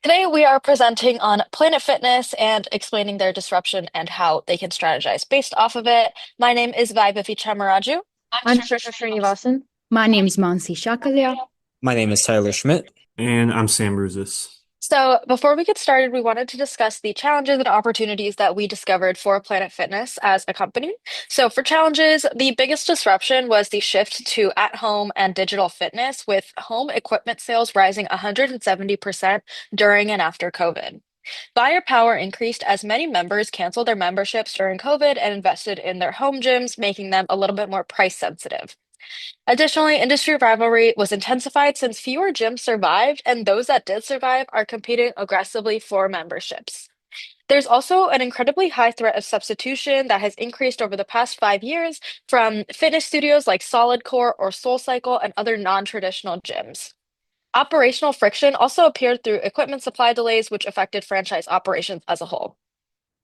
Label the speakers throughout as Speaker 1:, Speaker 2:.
Speaker 1: Today, we are presenting on Planet Fitness and explaining their disruption and how they can strategize based off of it. My name is Vaibhavi Chamaraju. I'm
Speaker 2: I'm
Speaker 1: Trisha
Speaker 2: Trisha
Speaker 1: Srinivasan.
Speaker 2: Srinivasan. My name is Mansi Shakalia.
Speaker 3: My name is Tyler Schmidt.
Speaker 4: And I'm Sam Ruzis.
Speaker 1: So, before we get started, we wanted to discuss the challenges and opportunities that we discovered for Planet Fitness as a company. So, for challenges, the biggest disruption was the shift to at-home and digital fitness, with home equipment sales rising 170% during and after COVID. Buyer power increased as many members canceled their memberships during COVID and invested in their home gyms, making them a little bit more price sensitive. Additionally, industry rivalry was intensified since fewer gyms survived, and those that did survive are competing aggressively for memberships. There's also an incredibly high threat of substitution that has increased over the past 5 years from fitness studios like Solid Core or SoulCycle and other non-traditional gyms. Operational friction also appeared through equipment supply delays, which affected franchise operations as a whole.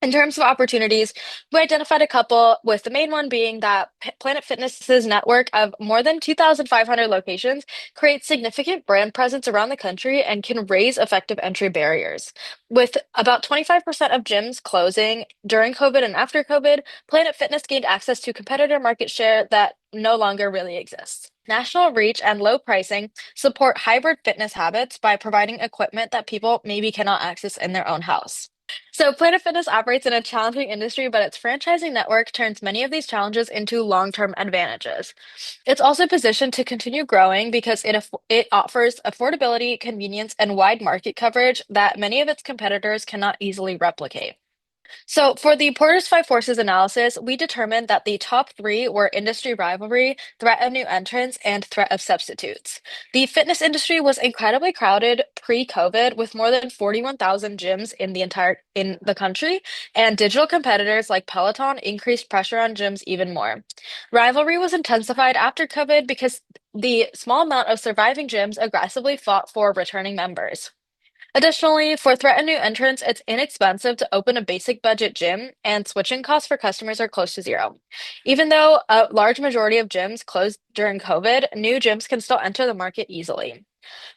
Speaker 1: In terms of opportunities, we identified a couple, with the main one being that Planet Fitness's network of more than 2,500 locations creates significant brand presence around the country and can raise effective entry barriers. With about 25% of gyms closing during COVID and after COVID, Planet Fitness gained access to competitor market share that no longer really exists. National reach and low pricing support hybrid fitness habits by providing equipment that people maybe cannot access in their own house. So, Planet Fitness operates in a challenging industry, but its franchising network turns many of these challenges into long-term advantages. It's also positioned to continue growing because it offers affordability, convenience, and wide market coverage that many of its competitors cannot easily replicate. So, for the Porter's Five Forces analysis, we determined that the top three were industry rivalry, threat of new entrants, and threat of substitutes. The fitness industry was incredibly crowded pre-COVID, with more than 41,000 gyms in the country, and digital competitors like Peloton increased pressure on gyms even more. Rivalry was intensified after COVID because the small amount of surviving gyms aggressively fought for returning members. Additionally, for threat and new entrants, it's inexpensive to open a basic budget gym, and switching costs for customers are close to zero. Even though a large majority of gyms closed during COVID, new gyms can still enter the market easily.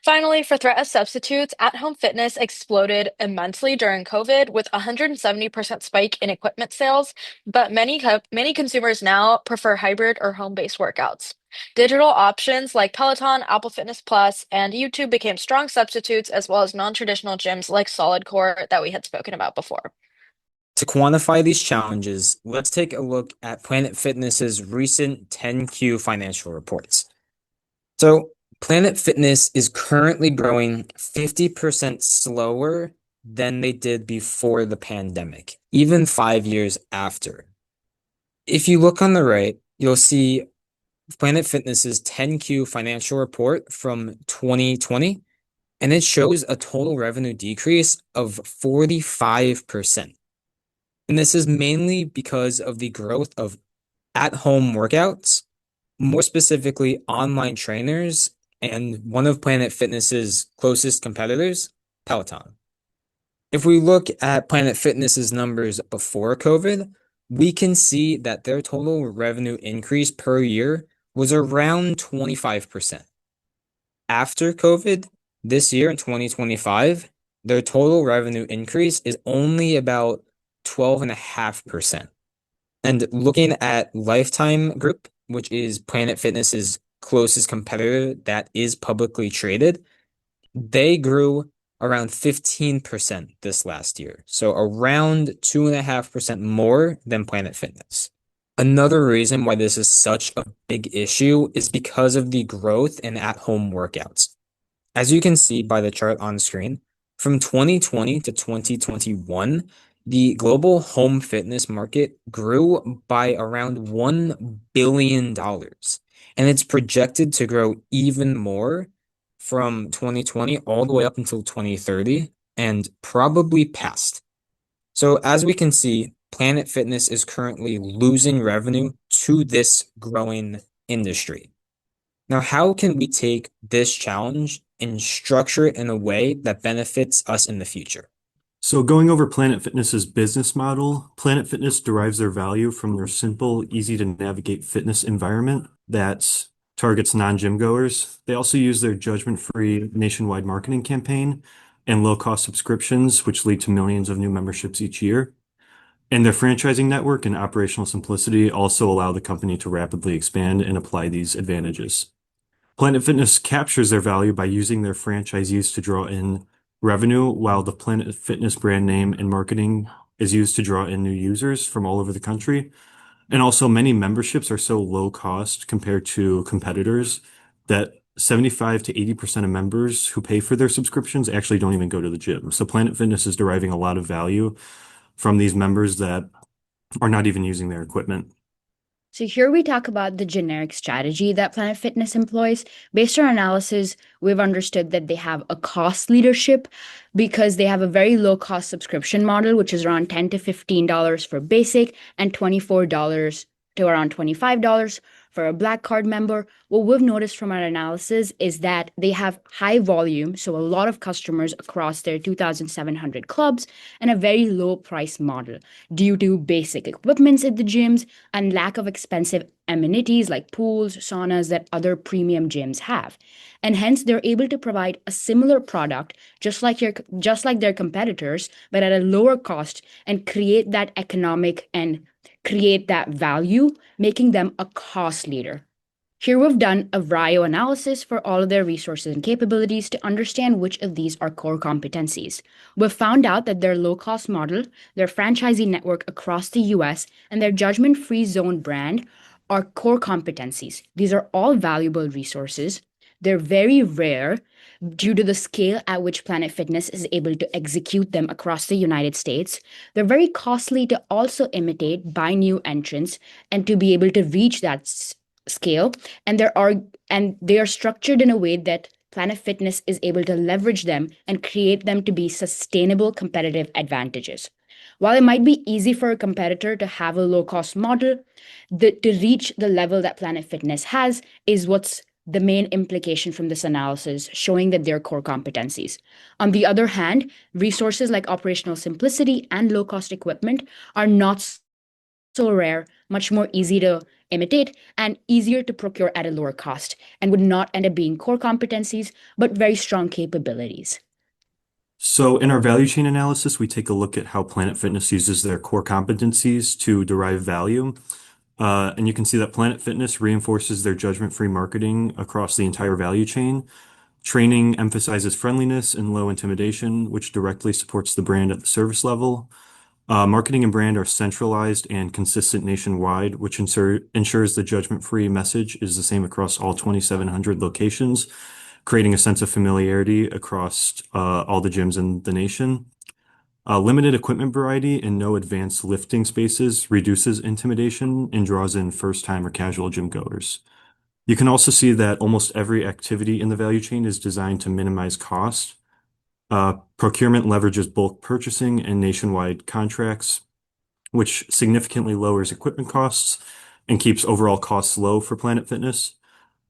Speaker 1: Finally, for threat of substitutes, at-home fitness exploded immensely during COVID with a 170% spike in equipment sales, but many consumers now prefer hybrid or home-based workouts. Digital options like Peloton, Apple Fitness Plus, and YouTube became strong substitutes, as well as non-traditional gyms like Solid Core that we had spoken about before.
Speaker 3: To quantify these challenges, let's take a look at Planet Fitness's recent 10Q financial reports. So, Planet Fitness is currently growing 50% slower than they did before the pandemic, even 5 years after. If you look on the right, you'll see Planet Fitness's 10Q financial report from 2020, and it shows a total revenue decrease of 45%. And this is mainly because of the growth of at-home workouts, more specifically online trainers, and one of Planet Fitness's closest competitors, Peloton. If we look at Planet Fitness's numbers before COVID, we can see that their total revenue increase per year was around 25%. After COVID, this year in 2025, their total revenue increase is only about 12.5%. And looking at Lifetime Group, which is Planet Fitness's closest competitor that is publicly traded, they grew around 15% this last year. So around 2.5% more than Planet Fitness. Another reason why this is such a big issue is because of the growth in at-home workouts. As you can see by the chart on screen, from 2020 to 2021, the global home fitness market grew by around $1 billion, and it's projected to grow even more from 2020 all the way up until 2030 and probably past. So as we can see, Planet Fitness is currently losing revenue to this growing industry. Now, how can we take this challenge and structure it in a way that benefits us in the future?
Speaker 4: So going over Planet Fitness's business model, Planet Fitness derives their value from their simple, easy to navigate fitness environment that targets non-gym goers. They also use their judgment-free nationwide marketing campaign and low-cost subscriptions, which lead to millions of new memberships each year. And their franchising network and operational simplicity also allow the company to rapidly expand and apply these advantages. Planet Fitness captures their value by using their franchisees to draw in revenue, while the Planet Fitness brand name and marketing is used to draw in new users from all over the country. And also, many memberships are so low cost compared to competitors that 75 to 80% of members who pay for their subscriptions actually don't even go to the gym. So Planet Fitness is deriving a lot of value from these members that are not even using their equipment.
Speaker 2: So here we talk about the generic strategy that Planet Fitness employs. Based on analysis, we've understood that they have a cost leadership because they have a very low cost subscription model, which is around $10 to $15 for basic and $24 to around $25 for a Black Card member. What we've noticed from our analysis is that they have high volume, so a lot of customers across their 2,700 clubs, and a very low price model due to basic equipments at the gyms and lack of expensive amenities like pools, saunas that other premium gyms have. And hence they're able to provide a similar product just like their competitors, but at a lower cost and create that economic and create that value, making them a cost leader. Here we've done a RIO analysis for all of their resources and capabilities to understand which of these are core competencies. We've found out that their low-cost model, their franchisee network across the US, and their judgment-free zone brand are core competencies. These are all valuable resources. They're very rare due to the scale at which Planet Fitness is able to execute them across the United States. They're very costly to also imitate by new entrants and to be able to reach that scale. And they are structured in a way that Planet Fitness is able to leverage them and create them to be sustainable competitive advantages. While it might be easy for a competitor to have a low-cost model, to reach the level that Planet Fitness has is what's the main implication from this analysis, showing that they're core competencies. On the other hand, resources like operational simplicity and low-cost equipment are not so rare, much more easy to imitate, and easier to procure at a lower cost, and would not end up being core competencies, but very strong capabilities.
Speaker 4: So in our value chain analysis, we take a look at how Planet Fitness uses their core competencies to derive value. And you can see that Planet Fitness reinforces their judgment-free marketing across the entire value chain. Training emphasizes friendliness and low intimidation, which directly supports the brand at the service level. Marketing and brand are centralized and consistent nationwide, which ensures the judgment-free message is the same across all 2,700 locations, creating a sense of familiarity across all the gyms in the nation. Limited equipment variety and no advanced lifting spaces reduces intimidation and draws in first-time or casual gym goers. You can also see that almost every activity in the value chain is designed to minimize cost. Procurement leverages bulk purchasing and nationwide contracts, which significantly lowers equipment costs and keeps overall costs low for Planet Fitness.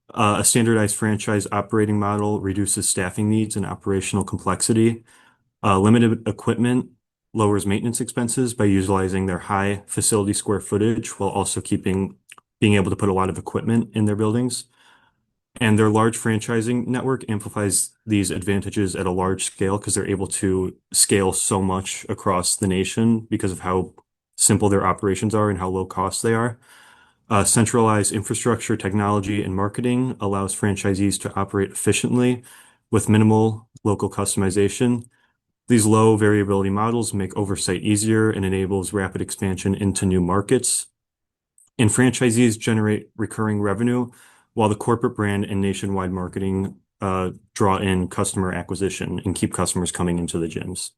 Speaker 4: A standardized franchise operating model reduces staffing needs and operational complexity. Limited equipment lowers maintenance expenses by utilizing their high facility square footage while also being able to put a lot of equipment in their buildings. And their large franchising network amplifies these advantages at a large scale because they're able to scale so much across the nation because of how simple their operations are and how low cost they are. Centralized infrastructure, technology, and marketing allows franchisees to operate efficiently with minimal local customization. These low variability models make oversight easier and enables rapid expansion into new markets. And franchisees generate recurring revenue while the corporate brand and nationwide marketing draw in customer acquisition and keep customers coming into the gyms.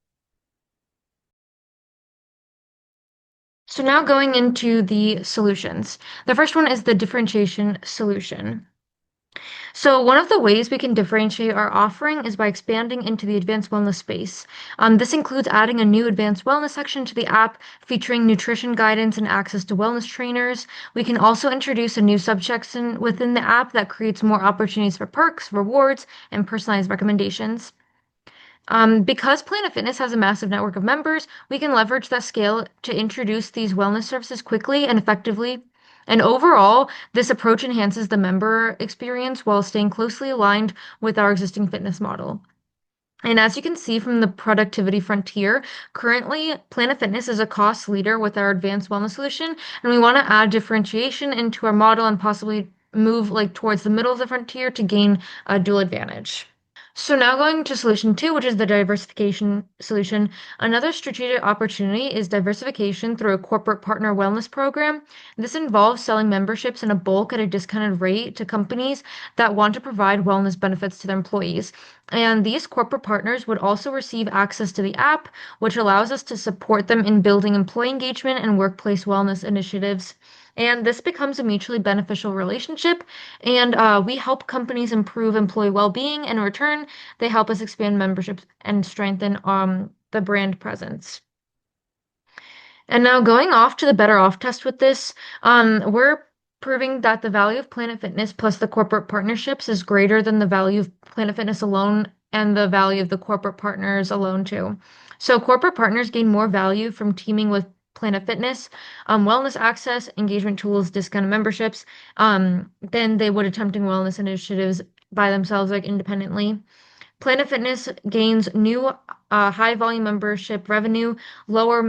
Speaker 5: So now going into the solutions. The first one is the differentiation solution. So one of the ways we can differentiate our offering is by expanding into the advanced wellness space. This includes adding a new advanced wellness section to the app, featuring nutrition guidance and access to wellness trainers. We can also introduce a new subsection within the app that creates more opportunities for perks, rewards, and personalized recommendations. Because Planet Fitness has a massive network of members, we can leverage that scale to introduce these wellness services quickly and effectively. And overall, this approach enhances the member experience while staying closely aligned with our existing fitness model. And as you can see from the productivity frontier, currently Planet Fitness is a cost leader with our advanced wellness solution, and we want to add differentiation into our model and possibly move like towards the middle of the frontier to gain a dual advantage. So now going to solution two, which is the diversification solution. Another strategic opportunity is diversification through a corporate partner wellness program. This involves selling memberships in a bulk at a discounted rate to companies that want to provide wellness benefits to their employees. And these corporate partners would also receive access to the app, which allows us to support them in building employee engagement and workplace wellness initiatives. And this becomes a mutually beneficial relationship. And we help companies improve employee well-being. And in return, they help us expand memberships and strengthen the brand presence. And now going off to the better off test with this, we're proving that the value of Planet Fitness plus the corporate partnerships is greater than the value of Planet Fitness alone and the value of the corporate partners alone too. So corporate partners gain more value from teaming with Planet Fitness, wellness access, engagement tools, discounted memberships, than they would attempting wellness initiatives by themselves, like independently. Planet Fitness gains new high volume membership revenue, lower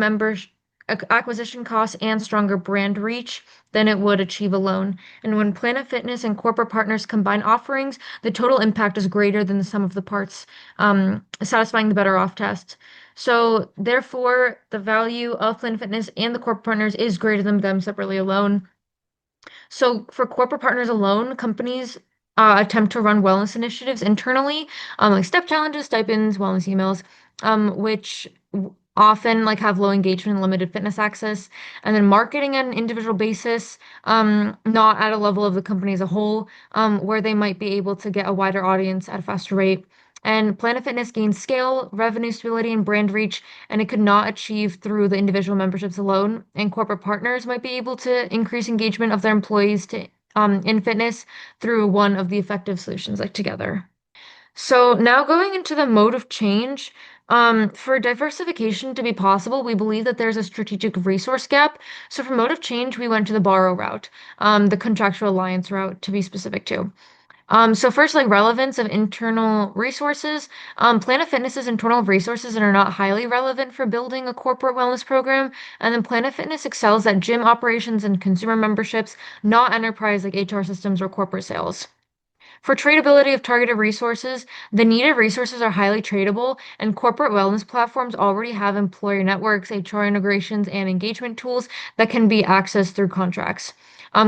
Speaker 5: acquisition costs, and stronger brand reach than it would achieve alone. And when Planet Fitness and corporate partners combine offerings, the total impact is greater than the sum of the parts, satisfying the better off test. So, therefore, the value of Planet Fitness and the corporate partners is greater than them separately alone. So for corporate partners alone, companies attempt to run wellness initiatives internally, like step challenges, stipends, wellness emails, which often like have low engagement and limited fitness access, and then marketing on an individual basis, not at a level of the company as a whole, where they might be able to get a wider audience at a faster rate. And Planet Fitness gains scale, revenue stability, and brand reach, and it could not achieve through the individual memberships alone. And corporate partners might be able to increase engagement of their employees to in fitness through one of the effective solutions like together. So now going into the mode of change, for diversification to be possible, we believe that there's a strategic resource gap. So for mode of change, we went to the borrow route, the contractual alliance route to be specific to. So first, like relevance of internal resources. Planet Fitness's internal resources are not highly relevant for building a corporate wellness program. And then Planet Fitness excels at gym operations and consumer memberships, not enterprise like HR systems or corporate sales. For tradability of targeted resources, the needed resources are highly tradable, and corporate wellness platforms already have employer networks, HR integrations, and engagement tools that can be accessed through contracts.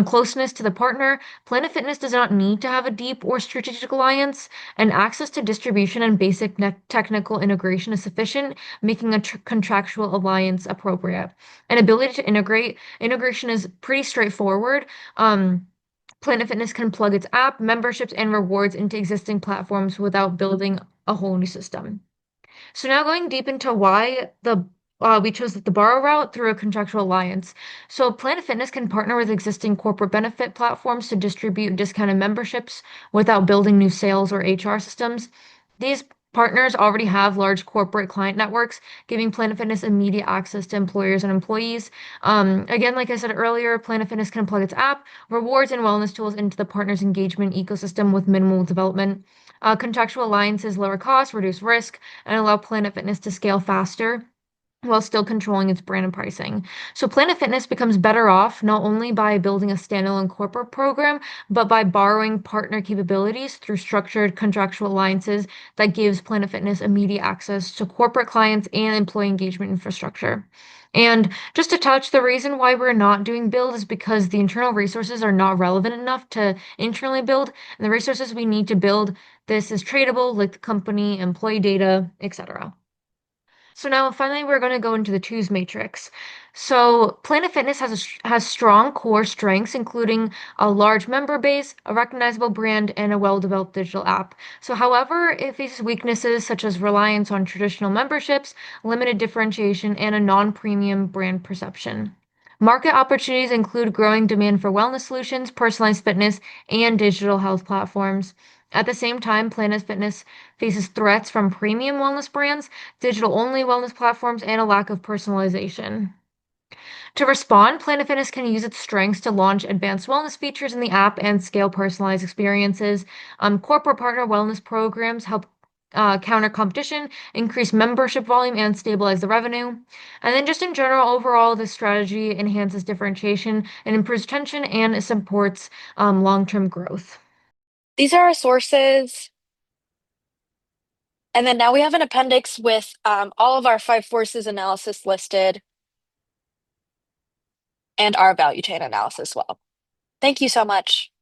Speaker 5: Closeness to the partner, Planet Fitness does not need to have a deep or strategic alliance, and access to distribution and basic technical integration is sufficient, making a contractual alliance appropriate. And ability to integration is pretty straightforward. Planet Fitness can plug its app, memberships, and rewards into existing platforms without building a whole new system. So now going deep into why the we chose the borrow route through a contractual alliance. So Planet Fitness can partner with existing corporate benefit platforms to distribute discounted memberships without building new sales or HR systems. These partners already have large corporate client networks, giving Planet Fitness immediate access to employers and employees. Again, like I said earlier, Planet Fitness can plug its app, rewards, and wellness tools into the partner's engagement ecosystem with minimal development. Contractual alliances lower costs, reduce risk, and allow Planet Fitness to scale faster while still controlling its brand and pricing. So Planet Fitness becomes better off not only by building a standalone corporate program, but by borrowing partner capabilities through structured contractual alliances that gives Planet Fitness immediate access to corporate clients and employee engagement infrastructure. And just to touch, the reason why we're not doing build is because the internal resources are not relevant enough to internally build, and the resources we need to build this is tradable, like the company, employee data, etc. So now finally we're going to go into the twos matrix. So Planet Fitness has strong core strengths, including a large member base, a recognizable brand, and a well-developed digital app. So however, it faces weaknesses such as reliance on traditional memberships, limited differentiation, and a non-premium brand perception. Market opportunities include growing demand for wellness solutions, personalized fitness, and digital health platforms. At the same time, Planet Fitness faces threats from premium wellness brands, digital-only wellness platforms, and a lack of personalization. To respond, Planet Fitness can use its strengths to launch advanced wellness features in the app and scale personalized experiences. Corporate partner wellness programs help counter competition, increase membership volume, and stabilize the revenue. And then just in general, overall, this strategy enhances differentiation and improves retention and supports long-term growth.
Speaker 1: These are our sources. And then now we have an appendix with all of our five forces analysis listed and our value chain analysis as well. Thank you so much.